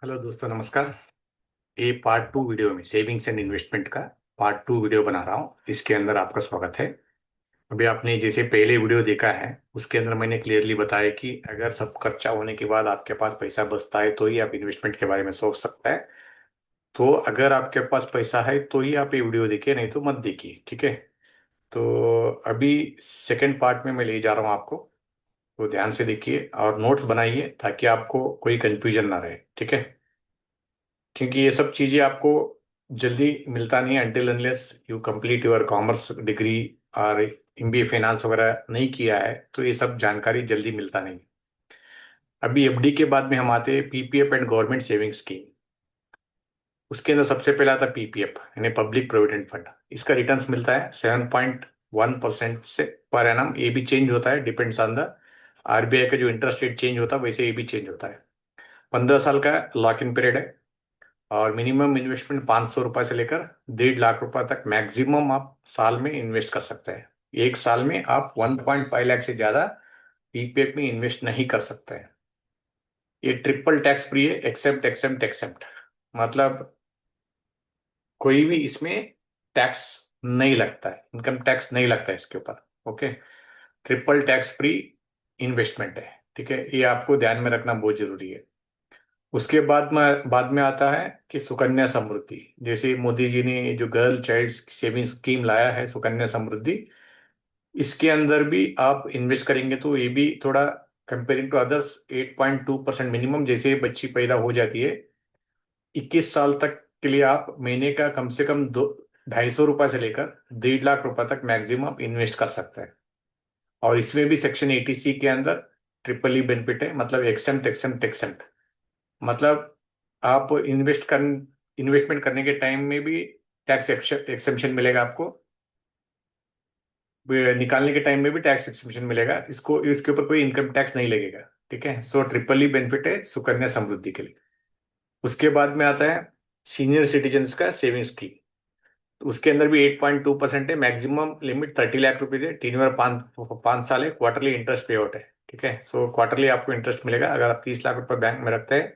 Hello दोस्तों, नमस्कार। ये पार्ट टू वीडियो में सेविंग्स एंड इन्वेस्टमेंट का पार्ट टू वीडियो बना रहा हूँ। इसके अंदर आपका स्वागत है। अभी आपने जैसे पहले वीडियो देखा है, उसके अंदर मैंने क्लियरली बताया कि अगर सब खर्चा होने के बाद आपके पास पैसा बचता है तो ही आप इन्वेस्टमेंट के बारे में सोच सकते हैं। तो अगर आपके पास पैसा है तो ही आप ये वीडियो देखिए, नहीं तो मत देखिए, ठीक है। तो अभी सेकेंड पार्ट में मैं ले जा रहा हूँ आपको। तो ध्यान से देखिए और नोट्स बनाइए ताकि आपको कोई कंफ्यूजन ना रहे, ठीक है। क्योंकि ये सब चीजें आपको जल्दी मिलता नहीं है until unless you complete your commerce degree और एमबीए फाइनेंस वगैरह नहीं किया है, तो ये सब जानकारी जल्दी मिलता नहीं। अभी एफडी के बाद में हम आते हैं PPF and government saving scheme. उसके अंदर सबसे पहला आता है पीपीएफ यानी पब्लिक प्रोविडेंट फंड। इसका रिटर्न्स मिलता है 7.1% से पर एनम। ये भी चेंज होता है, डिपेंड्स ऑन द आरबीआई का जो इंटरेस्ट रेट चेंज होता है, वैसे ये भी चेंज होता है। 15 साल का लॉक इन पीरियड है और मिनिमम इन्वेस्टमेंट 500 रुपये से लेकर 1.5 लाख रुपए तक मैक्सिमम आप साल में इन्वेस्ट कर सकते हैं। एक साल में आप 1.5 लाख से ज्यादा पीपीएफ में इन्वेस्ट नहीं कर सकते हैं। ये ट्रिपल टैक्स फ्री है, एक्सेप्ट एक्सेप्ट एक्सेप्ट। मतलब कोई भी इसमें टैक्स नहीं लगता है, इनकम टैक्स नहीं लगता है इसके ऊपर। Okay, triple tax free investment है, ठीक है। ये आपको ध्यान में रखना बहुत जरूरी है। उसके बाद में आता है कि सुकन्या समृद्धि। जैसे मोदी जी ने जो गर्ल चाइल्ड सेविंग स्कीम लाया है सुकन्या समृद्धि, इसके अंदर भी आप इन्वेस्ट करेंगे तो ये भी थोड़ा कंपेयरिंग टू अदर्स 8.2% मिनिमम। जैसे बच्ची पैदा हो जाती है 21 साल तक के लिए आप महीने का कम से कम 250 रुपये से लेकर 1.5 लाख रुपए तक मैक्सिमम इन्वेस्ट कर सकते हैं। और इसमें भी सेक्शन 80C के अंदर ट्रिपल ई बेनिफिट है, मतलब एक्सेम्प्ट एक्सेम्प्ट एक्सेम्प्ट। मतलब आप इन्वेस्टमेंट करने के टाइम में भी टैक्स एक्सेम्पशन मिलेगा आपको, निकालने के टाइम में भी टैक्स एक्सेम्पशन मिलेगा। इसको इसके ऊपर कोई इनकम टैक्स नहीं लगेगा, ठीक है। सो ट्रिपल ई बेनिफिट है सुकन्या समृद्धि के लिए। उसके बाद में आता है सीनियर सिटीजन्स का सेविंग स्कीम। तो उसके अंदर भी 8.2% है, मैक्सिमम लिमिट 30 लाख रुपीज है, 3 बार 5 साल है, क्वार्टरली इंटरेस्ट पे आउट है, ठीक है। सो क्वार्टरली आपको इंटरेस्ट मिलेगा। अगर आप 30 लाख रुपए बैंक में रखते हैं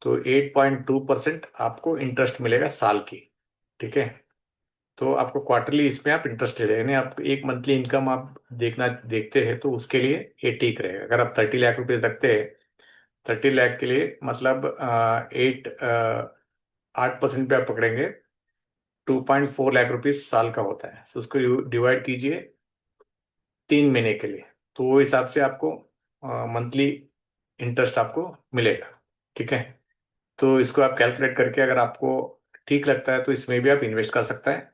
तो 8.2% आपको इंटरेस्ट मिलेगा साल की, ठीक है। तो आपको क्वार्टरली इसमें आप इंटरेस्ट ले रहे हैं, यानी आप एक मंथली इनकम आप देखते हैं तो उसके लिए ये ठीक रहेगा। अगर आप 30 लाख रुपीज रखते हैं, 30 लाख के लिए मतलब 8% पे आप पकड़ेंगे, 2.4 लाख रुपीज साल का होता है। तो उसको डिवाइड कीजिए 3 महीने के लिए, तो वो हिसाब से आपको मंथली इंटरेस्ट आपको मिलेगा, ठीक है। तो इसको आप कैलकुलेट करके अगर आपको ठीक लगता है तो इसमें भी आप इन्वेस्ट कर सकते हैं।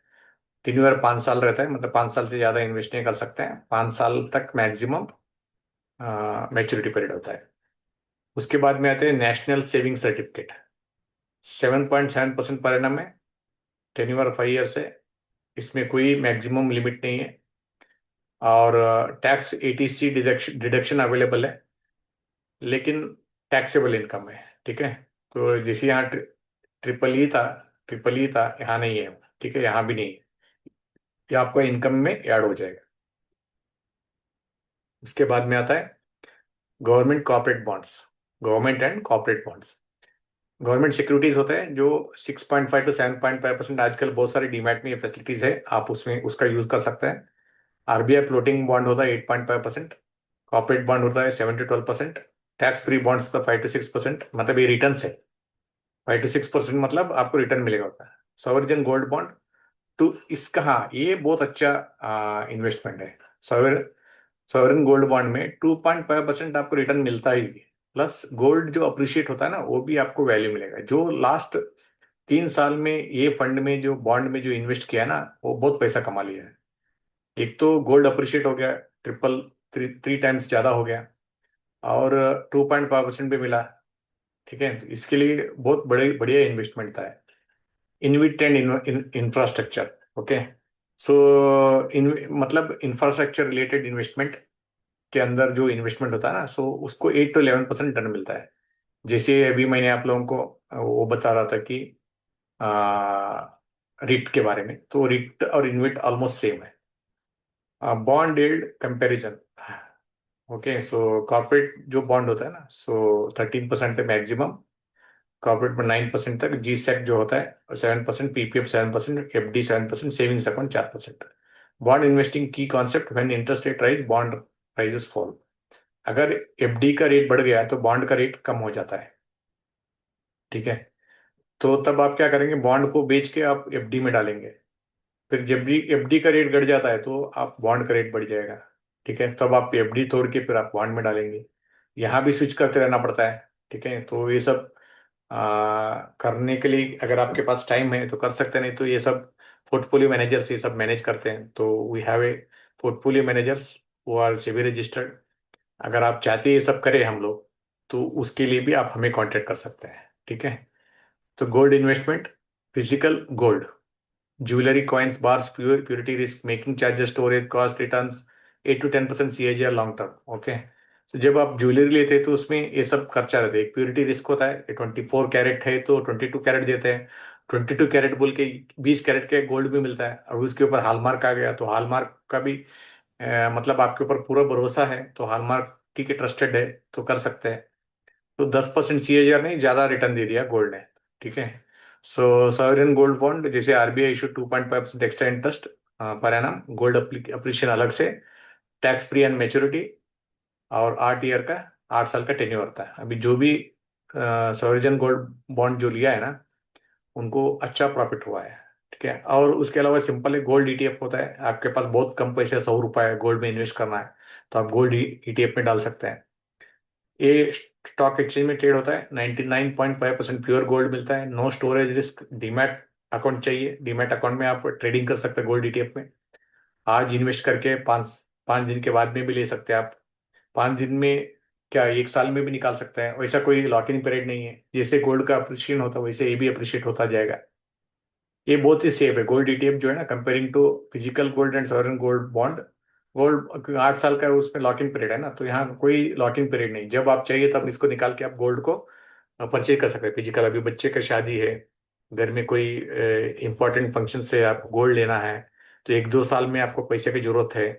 3 बार 5 साल रहता है, मतलब 5 साल से ज़्यादा इन्वेस्ट नहीं कर सकते हैं, 5 साल तक मैक्सिमम मैच्योरिटी पीरियड होता है। उसके बाद में आते हैं national saving certificate. 7.7% per annum है, 10 5 ईयर है। इसमें कोई मैक्सिमम लिमिट नहीं है और tax eighty C deduction deduction available है, लेकिन टैक्सेबल इनकम है, ठीक है। तो जैसे यहाँ ट्रिपल ई था, ट्रिपल ई था, यहाँ नहीं है, ठीक है, यहाँ भी नहीं है। ये आपको इनकम में ऐड हो जाएगा। इसके बाद में आता है government corporate bonds. Government and corporate bonds government securities होते हैं जो 6.5 to 7.5%। आजकल बहुत सारे डीमैट में ये फैसिलिटीज है, आप उसमें उसका यूज कर सकते हैं। आरबीआई फ्लोटिंग बॉन्ड होता है 8.5%, कॉर्पोरेट बॉन्ड होता है 7 to 12%, टैक्स फ्री बॉन्ड्स होता है 5 to 6%। मतलब ये रिटर्न है, 5 to 6% मतलब आपको रिटर्न मिलेगा होता है। सॉवरेन गोल्ड बॉन्ड, तो इसका हाँ ये बहुत अच्छा इन्वेस्टमेंट है। सॉवर सॉवरेन गोल्ड बॉन्ड में 2.5% आपको रिटर्न मिलता ही है, प्लस गोल्ड जो अप्रिशिएट होता है ना वो भी आपको वैल्यू मिलेगा। जो लास्ट 3 साल में ये फंड में जो बॉन्ड में जो इन्वेस्ट किया है ना, वो बहुत पैसा कमा लिया है। एक तो गोल्ड अप्रिशिएट हो गया, ट्रिपल थ्री थ्री टाइम्स ज्यादा हो गया, और 2.5% भी मिला, ठीक है। तो इसके लिए बहुत बड़े बढ़िया इन्वेस्टमेंट था। InvIT and infrastructure, okay. So इन मतलब इंफ्रास्ट्रक्चर रिलेटेड इन्वेस्टमेंट के अंदर जो इन्वेस्टमेंट होता है ना, सो उसको 8 to 11% रिटर्न मिलता है। जैसे अभी मैंने आप लोगों को वो बता रहा था कि रिट के बारे में, तो रिट और इन्विट ऑलमोस्ट सेम है। Bond yield comparison, okay. So corporate जो बॉन्ड होता है ना, सो 13% है मैक्सिमम, कॉर्पोरेट में 9% तक, जी सेट जो होता है, और 7%, PPF 7%, FD 7%, savings account 4%। Bond investing की concept, when interest rate rise bond prices fall. अगर एफडी का रेट बढ़ गया तो बॉन्ड का रेट कम हो जाता है, ठीक है। तो तब आप क्या करेंगे, बॉन्ड को बेच के आप एफडी में डालेंगे। फिर जब भी एफडी का रेट घट जाता है तो आप बॉन्ड का रेट बढ़ जाएगा, ठीक है। तब आप एफडी तोड़ के फिर आप बॉन्ड में डालेंगे। यहाँ भी स्विच करते रहना पड़ता है, ठीक है। तो ये सब करने के लिए अगर आपके पास टाइम है तो कर सकते हैं, नहीं तो ये सब पोर्टफोलियो मैनेजर्स ये सब मैनेज करते हैं। तो we have a portfolio managers वो आर सेबी रजिस्टर्ड। अगर आप चाहते हैं ये सब करें हम लोग, तो उसके लिए भी आप हमें कांटेक्ट कर सकते हैं, ठीक है। तो gold investment, physical gold, jewellery, coins, bars, purity risk, making charges, storage cost, returns, 8 to 10% CAGR long term, okay. तो जब आप ज्वेलरी लेते हैं तो उसमें ये सब खर्चा रहता है। एक प्योरिटी रिस्क होता है, 24 कैरेट है तो 22 कैरेट देते हैं। 22 कैरेट बोल के 20 कैरेट के गोल्ड भी मिलता है। और उसके ऊपर हॉलमार्क आ गया तो हॉलमार्क का भी मतलब आपके ऊपर पूरा भरोसा है तो हॉलमार्क ठीक है, ट्रस्टेड है, तो कर सकते हैं। तो 10% CAGR नहीं, ज्यादा रिटर्न दे दिया गोल्ड ने, ठीक है। सो सॉवरेन गोल्ड बॉन्ड, जैसे RBI issue 2.5% extra interest per annum, gold appreciation अलग से, टैक्स फ्री एंड मेच्योरिटी, और 8 ईयर का, 8 साल का टेन्योर होता है। अभी जो भी सॉवरेन गोल्ड बॉन्ड जो लिया है ना, उनको अच्छा प्रॉफिट हुआ है, ठीक है। और उसके अलावा सिंपल है, गोल्ड ईटीएफ होता है। आपके पास बहुत कम पैसे, 100 रुपये है, गोल्ड में इन्वेस्ट करना है, तो आप गोल्ड ईटीएफ में डाल सकते हैं। ये स्टॉक एक्सचेंज में ट्रेड होता है, 99.5% प्योर गोल्ड मिलता है, no storage risk. Demat account चाहिए, डीमैट अकाउंट में आप ट्रेडिंग कर सकते हैं गोल्ड ईटीएफ में। आज इन्वेस्ट करके 5 5 दिन के बाद में भी ले सकते हैं आप। 5 दिन में क्या, 1 साल में भी निकाल सकते हैं। वैसा कोई लॉक इन पीरियड नहीं है। जैसे गोल्ड का अप्रिशिएशन होता है वैसे ये भी अप्रिशिएट होता जाएगा। ये बहुत ही सेफ है गोल्ड ईटीएफ जो है ना, comparing to physical gold and sovereign gold bond. Gold 8 साल का है, उसमें लॉक इन पीरियड है ना, तो यहाँ कोई लॉक इन पीरियड नहीं। जब आप चाहिए तब इसको निकाल के आप गोल्ड को परचेज कर सकते हैं फिजिकल। अभी बच्चे का शादी है, घर में कोई इंपॉर्टेंट फंक्शन से आप गोल्ड लेना है, तो 1 2 साल में आपको पैसे की जरूरत है,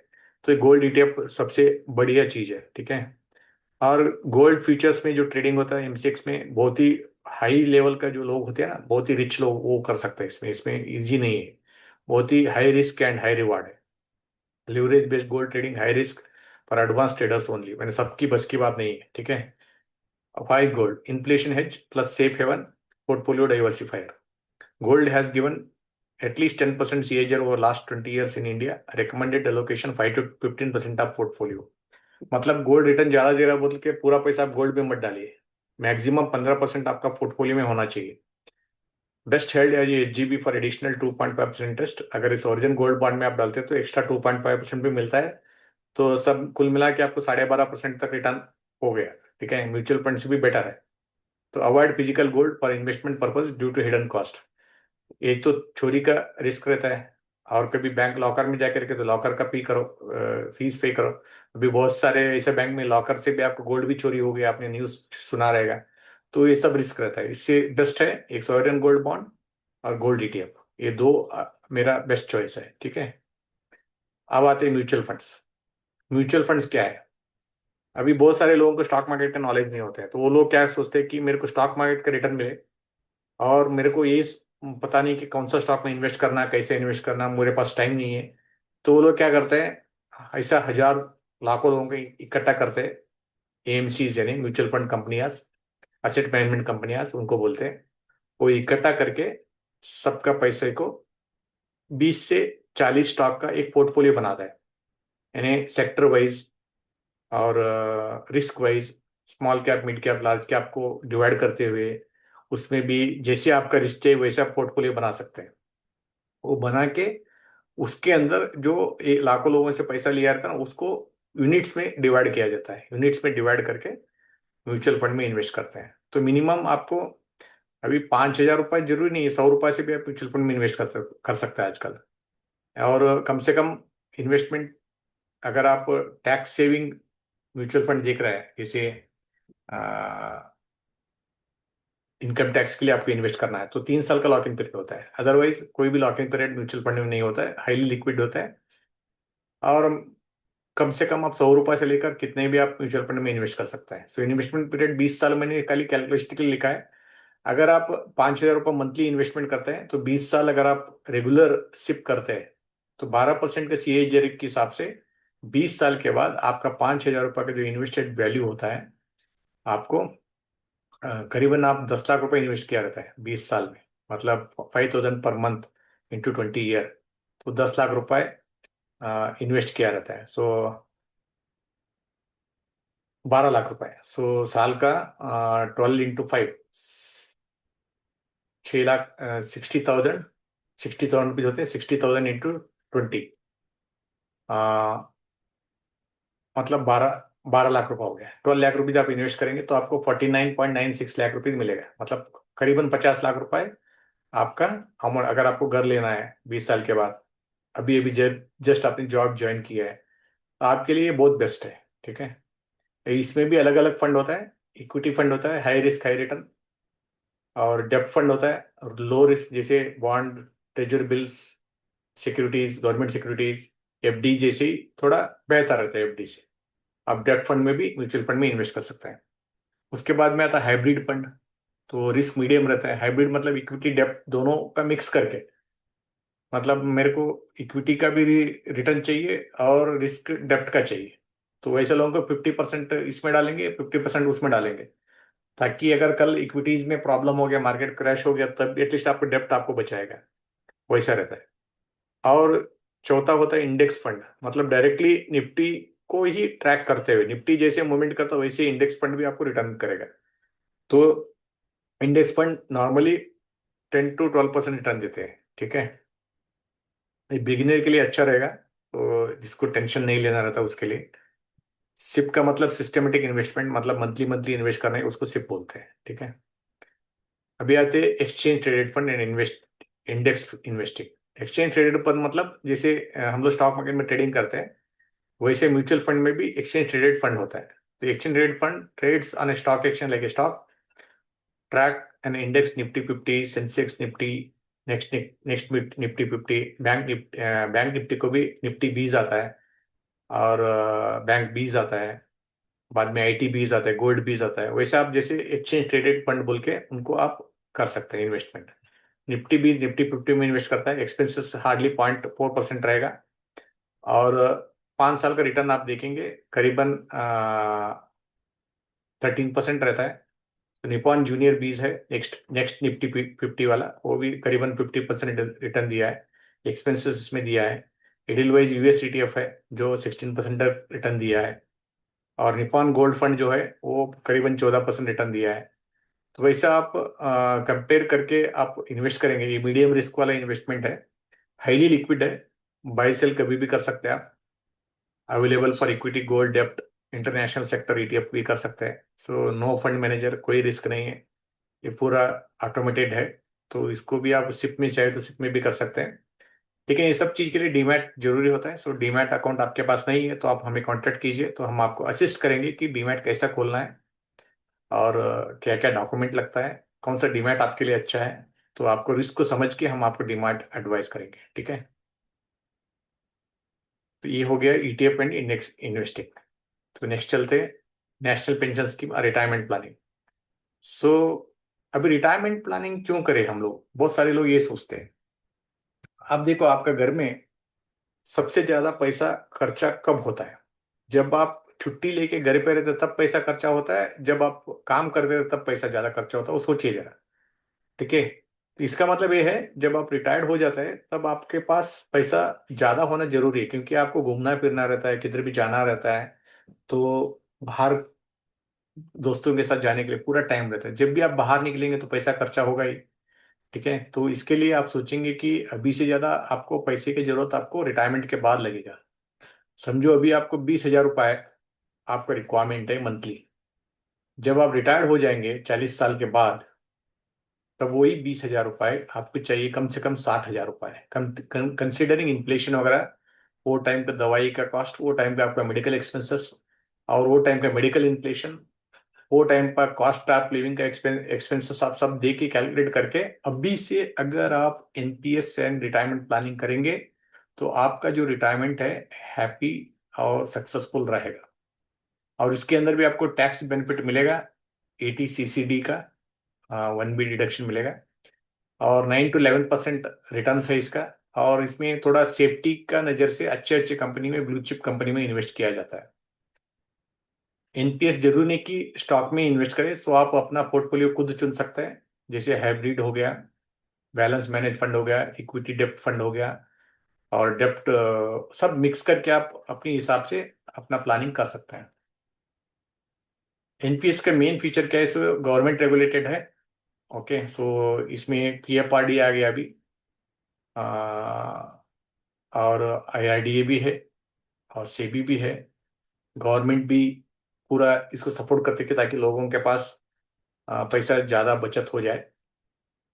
तो ये गोल्ड ईटीएफ सबसे बढ़िया चीज़ है, ठीक है। और गोल्ड फ्यूचर्स में जो ट्रेडिंग होता है एमसीएक्स में, बहुत ही हाई लेवल का जो लोग होते हैं ना, बहुत ही रिच लोग, वो कर सकते हैं इसमें। इसमें इजी नहीं है, बहुत ही high risk and high reward है। Leverage based gold trading, high risk for advance traders only, मैंने सबकी बस की बात नहीं है, ठीक है। Why gold, inflation hedge plus safe haven, portfolio diversifier. Gold has given at least 10% CAGR over last 20 years in India. Recommended allocation 5 to 15% of portfolio. मतलब गोल्ड रिटर्न ज्यादा दे रहा है बोल के पूरा पैसा आप गोल्ड में मत डालिए। मैक्सिमम 15% आपका पोर्टफोलियो में होना चाहिए। Best held as HGB for additional 2.5% interest. अगर इस ओरिजिन गोल्ड बॉन्ड में आप डालते हैं तो एक्स्ट्रा 2.5% भी मिलता है। तो सब कुल मिला के आपको 12.5% तक रिटर्न हो गया, ठीक है। म्यूचुअल फंड से भी बेटर है। तो avoid physical gold for investment purpose due to hidden cost. एक तो चोरी का रिस्क रहता है, और कभी बैंक लॉकर में जाकर के तो लॉकर का पे करो, फीस पे करो। अभी बहुत सारे ऐसे बैंक में लॉकर से भी आपको गोल्ड भी चोरी हो गया, आपने न्यूज़ सुना रहेगा। तो ये सब रिस्क रहता है। इससे बेस्ट है एक सॉवरेन गोल्ड बॉन्ड और गोल्ड ईटीएफ, ये दो मेरा बेस्ट चॉइस है, ठीक है। अब आते हैं म्यूचुअल फंड्स। म्यूचुअल फंड्स क्या है, अभी बहुत सारे लोगों को स्टॉक मार्केट का नॉलेज नहीं होता है, तो वो लोग क्या सोचते हैं कि मेरे को स्टॉक मार्केट का रिटर्न मिले, और मेरे को ये पता नहीं कि कौन सा स्टॉक में इन्वेस्ट करना है, कैसे इन्वेस्ट करना है, मेरे पास टाइम नहीं है। तो वो लोग क्या करते हैं, ऐसा हजार लाखों लोगों को इकट्ठा करते हैं। एएमसीज यानी म्यूचुअल फंड कंपनियाज, असेट मैनेजमेंट कंपनियाज उनको बोलते हैं। वो इकट्ठा करके सबका पैसे को 20 से 40 स्टॉक का एक पोर्टफोलियो बनाता है, यानी सेक्टर वाइज और risk wise, small cap, mid cap, large cap को डिवाइड करते हुए, उसमें भी जैसे आपका रिस्क है वैसा पोर्टफोलियो बना सकते हैं। वो बना के उसके अंदर जो लाखों लोगों से पैसा लिया रहता है ना, उसको यूनिट्स में डिवाइड किया जाता है। यूनिट्स में डिवाइड करके म्यूचुअल फंड में इन्वेस्ट करते हैं। तो मिनिमम आपको अभी 5,000 रुपये जरूरी नहीं है, 100 रुपये से भी आप म्यूचुअल फंड में इन्वेस्ट कर सकते हैं आजकल। और कम से कम इन्वेस्टमेंट, अगर आप टैक्स सेविंग म्यूचुअल फंड देख रहे हैं, जैसे इनकम टैक्स के लिए आपको इन्वेस्ट करना है, तो 3 साल का लॉक इन पीरियड होता है। अदरवाइज कोई भी lock in period mutual fund में नहीं होता है, हाईली लिक्विड होता है। और कम से कम आप 100 रुपये से लेकर कितने भी आप म्यूचुअल फंड में इन्वेस्ट कर सकते हैं। सो इन्वेस्टमेंट पीरियड 20 साल, मैंने खाली कैलकुलेशन के लिए लिखा है। अगर आप 5,000 रुपये मंथली इन्वेस्टमेंट करते हैं तो 20 साल अगर आप रेगुलर सिप करते हैं तो 12% के सीएजी के हिसाब से 20 साल के बाद आपका 5,000 रुपये का जो इन्वेस्टेड वैल्यू होता है आपको करीबन आप 10 लाख रुपए इन्वेस्ट किया रहता है 20 साल में, मतलब 5,000 पर मंथ इंटू 20 ईयर, तो 10 लाख रुपए इन्वेस्ट किया रहता है। सो 12 लाख रुपए, सो साल का 12 इंटू 5, 6 लाख, 60,000, 60,000 रुपीज होते हैं। 60,000 इंटू 20, मतलब 12 12 लाख रुपए हो गया। 12 लाख रुपीज आप इन्वेस्ट करेंगे तो आपको 49.96 लाख रुपीज मिलेगा, मतलब करीबन 50 लाख रुपए आपका अमाउंट। अगर आपको घर लेना है 20 साल के बाद, अभी अभी जस्ट आपने जॉब ज्वाइन किया है, तो आपके लिए बहुत बेस्ट है। ठीक है, इसमें भी अलग अलग फंड होता है। इक्विटी फंड होता है, हाई रिस्क हाई रिटर्न, और डेब्ट फंड होता है, और लो रिस्क जैसे bond, treasure bills, securities, government securities, FD जैसे ही थोड़ा बेहतर रहता है एफडी से। आप डेब्ट फंड में भी, म्यूचुअल फंड में इन्वेस्ट कर सकते हैं। उसके बाद में आता है हाइब्रिड फंड, तो रिस्क मीडियम रहता है। हाइब्रिड मतलब इक्विटी डेब्ट दोनों का मिक्स करके, मतलब मेरे को इक्विटी का भी रिटर्न चाहिए और रिस्क डेप्ट का चाहिए, तो वैसे लोगों को 50% इसमें डालेंगे, 50% उसमें डालेंगे, ताकि अगर कल इक्विटीज में प्रॉब्लम हो गया, मार्केट क्रैश हो गया, तब एटलीस्ट आपको डेप्ट आपको बचाएगा। वैसा रहता है। और चौथा होता है इंडेक्स फंड, मतलब डायरेक्टली निफ्टी को ही ट्रैक करते हुए, निफ्टी जैसे मूवमेंट करता है वैसे इंडेक्स फंड भी आपको रिटर्न करेगा। तो index fund normally 10 to 12% return देते हैं। ठीक है, ये बिगिनर के लिए अच्छा रहेगा, तो जिसको टेंशन नहीं लेना रहता उसके लिए। सिप का मतलब सिस्टमेटिक इन्वेस्टमेंट, मतलब मंथली मंथली इन्वेस्ट करना है, उसको सिप बोलते हैं। ठीक है, अभी आते हैं exchange traded fund and invest index investing. Exchange traded fund मतलब जैसे हम लोग स्टॉक मार्केट में ट्रेडिंग करते हैं, वैसे म्यूचुअल फंड में भी एक्सचेंज ट्रेडेड फंड होता है। तो exchange traded fund trades on a stock exchange like a stock, track an index Nifty 50, Sensex Nifty, next next Nifty 50, bank Nifty को भी निफ्टी 20 आता है, और बैंक 20 आता है, बाद में IT 20 आता है, गोल्ड 20 आता है। वैसे आप जैसे एक्सचेंज ट्रेडेड फंड बोल के उनको आप कर सकते हैं इन्वेस्टमेंट। निफ्टी 20 निफ्टी 50 में इन्वेस्ट करता है, एक्सपेंसेस हार्डली 0.4% रहेगा, और 5 साल का रिटर्न आप देखेंगे करीबन 13% रहता है। तो निपॉन जूनियर 20 है, नेक्स्ट नेक्स्ट निफ्टी 50 वाला, वो भी करीबन 50% रिटर्न दिया है, एक्सपेंसेस इसमें दिया है। एडिलवाइज US ETF है जो 16% रिटर्न दिया है, और निपॉन गोल्ड फंड जो है वो करीबन 14% रिटर्न दिया है। तो वैसा आप कंपेयर करके आप इन्वेस्ट करेंगे। ये मीडियम रिस्क वाला इन्वेस्टमेंट है, हाईली लिक्विड है, बाई सेल कभी भी कर सकते हैं आप। अवेलेबल फॉर इक्विटी, गोल्ड, डेप्ट, इंटरनेशनल सेक्टर ETF भी कर सकते हैं। सो नो फंड मैनेजर, कोई रिस्क नहीं है, ये पूरा ऑटोमेटेड है। तो इसको भी आप सिप में चाहे तो सिप में भी कर सकते हैं, लेकिन ये सब चीज़ के लिए डीमैट जरूरी होता है। सो डीमैट अकाउंट आपके पास नहीं है तो आप हमें कांटेक्ट कीजिए, तो हम आपको असिस्ट करेंगे कि डीमैट कैसा खोलना है, और क्या क्या डॉक्यूमेंट लगता है, कौन सा डीमैट आपके लिए अच्छा है। तो आपको रिस्क को समझ के हम आपको डीमैट एडवाइस करेंगे। ठीक है, तो ये हो गया ETF एंड इंडेक्स इन्वेस्टिंग। तो नेक्स्ट चलते हैं, नेशनल पेंशन स्कीम और रिटायरमेंट प्लानिंग। सो अभी रिटायरमेंट प्लानिंग क्यों करें हम लोग, बहुत सारे लोग ये सोचते हैं। आप देखो, आपका घर में सबसे ज्यादा पैसा खर्चा कब होता है? जब आप छुट्टी लेके घर पे रहते तब पैसा खर्चा होता है, जब आप काम करते रहते तब पैसा ज्यादा खर्चा होता है, वो सोचिए जरा। ठीक है, तो इसका मतलब ये है, जब आप रिटायर्ड हो जाते हैं तब आपके पास पैसा ज्यादा होना जरूरी है, क्योंकि आपको घूमना फिरना रहता है, किधर भी जाना रहता है, तो बाहर दोस्तों के साथ जाने के लिए पूरा टाइम रहता है। जब भी आप बाहर निकलेंगे तो पैसा खर्चा होगा ही। ठीक है, तो इसके लिए आप सोचेंगे कि अभी से ज्यादा आपको पैसे की जरूरत आपको रिटायरमेंट के बाद लगेगा। समझो अभी आपको 20,000 रुपये आपका रिक्वायरमेंट है मंथली, जब आप रिटायर्ड हो जाएंगे 40 साल के बाद, तब वही 20,000 रुपये आपको चाहिए कम से कम 60,000 रुपये, कंसिडरिंग इन्फ्लेशन वगैरह, वो टाइम पे दवाई का कॉस्ट, वो टाइम पे आपका मेडिकल एक्सपेंसेस, और वो टाइम पे मेडिकल इन्फ्लेशन, वो टाइम पर कॉस्ट ऑफ लिविंग का एक्सपेंसेस, आप सब दे के कैलकुलेट करके अभी से अगर आप NPS एंड रिटायरमेंट प्लानिंग करेंगे तो आपका जो रिटायरमेंट है हैप्पी और सक्सेसफुल रहेगा। और इसके अंदर भी आपको टैक्स बेनिफिट मिलेगा, ATCCD का, वन बी डिडक्शन मिलेगा। और 9 to 11% रिटर्न है इसका। और इसमें थोड़ा सेफ्टी का नज़र से अच्छे अच्छे कंपनी में, ब्लू चिप कंपनी में इन्वेस्ट किया जाता है। एनपीएस जरूरी नहीं कि स्टॉक में इन्वेस्ट करें, सो आप अपना पोर्टफोलियो खुद चुन सकते हैं। जैसे हाइब्रिड हो गया, बैलेंस मैनेज फंड हो गया, इक्विटी डेप्ट फंड हो गया, और डेप्ट सब मिक्स करके आप अपने हिसाब से अपना प्लानिंग कर सकते हैं। एनपीएस का मेन फीचर क्या है, इस गवर्नमेंट रेगुलेटेड है। ओके, सो इसमें पीएफआरडी आ गया अभी, आ, और आईआरडीए भी है, और सेबी भी है। गवर्नमेंट भी पूरा इसको सपोर्ट करते हैं ताकि लोगों के पास पैसा ज़्यादा बचत हो जाए।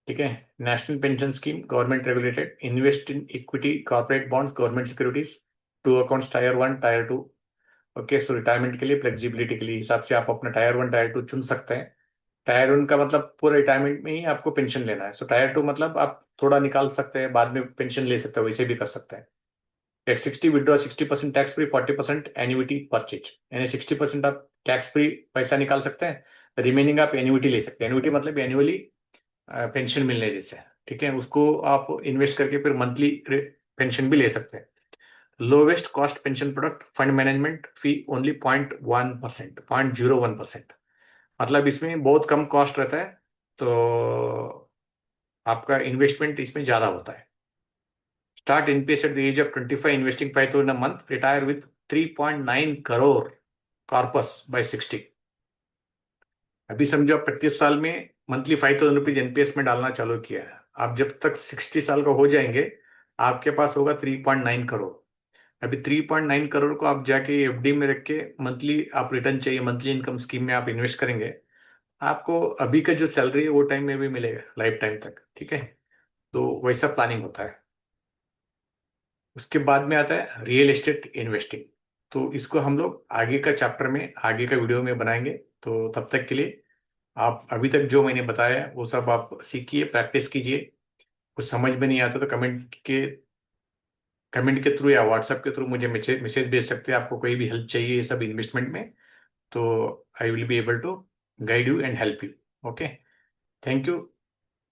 ठीक है। National pension scheme government regulated, invest in equity corporate bonds government securities, two accounts tier one tier two. Okay, so retirement के लिए, फ्लेक्सिबिलिटी के लिए हिसाब से आप अपना टायर वन टायर टू चुन सकते हैं। टायर वन का मतलब पूरे रिटायरमेंट में ही आपको पेंशन लेना है, सो टायर टू मतलब आप थोड़ा निकाल सकते हैं, बाद में पेंशन ले सकते हैं, वैसे भी कर सकते हैं। At 60 withdraw 60% tax free, 40% annuity purchase, यानी 60% आप टैक्स फ्री पैसा निकाल सकते हैं, रिमेनिंग आप एन्युटी ले सकते हैं। एन्युटी मतलब एनुअली पेंशन मिलने जैसे। ठीक है, उसको आप इन्वेस्ट करके फिर मंथली पेंशन भी ले सकते हैं। Lowest cost pension product, fund management fee only 0.1%, 0.01%। मतलब इसमें बहुत कम कॉस्ट रहता है, तो आपका इन्वेस्टमेंट इसमें ज़्यादा होता है। Start NPS at the age of 25, investing 5,000 a month, retire with 3.9 crore corpus by 60। अभी समझो आप 25 साल में मंथली 5,000 रुपीज एनपीएस में डालना चालू किया है, आप जब तक 60 साल का हो जाएंगे आपके पास होगा 3.9 करोड़। अभी 3.9 करोड़ को आप जाके एफडी में रख के मंथली आप रिटर्न चाहिए, मंथली इनकम स्कीम में आप इन्वेस्ट करेंगे, आपको अभी का जो सैलरी है वो टाइम में भी मिलेगा, लाइफ टाइम तक। ठीक है, तो वैसा प्लानिंग होता है। उसके बाद में आता है रियल एस्टेट इन्वेस्टिंग। तो इसको हम लोग आगे का चैप्टर में, आगे का वीडियो में बनाएंगे। तो तब तक के लिए आप अभी तक जो मैंने बताया है वो सब आप सीखिए, प्रैक्टिस कीजिए। कुछ समझ में नहीं आता तो कमेंट के थ्रू या व्हाट्सएप के थ्रू मुझे मैसेज मैसेज भेज सकते हैं। आपको कोई भी हेल्प चाहिए ये सब इन्वेस्टमेंट में, तो I will be able to guide you and help you. Okay, thank you.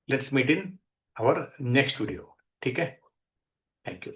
Let's meet in our next video. ठीक है, थैंक यू।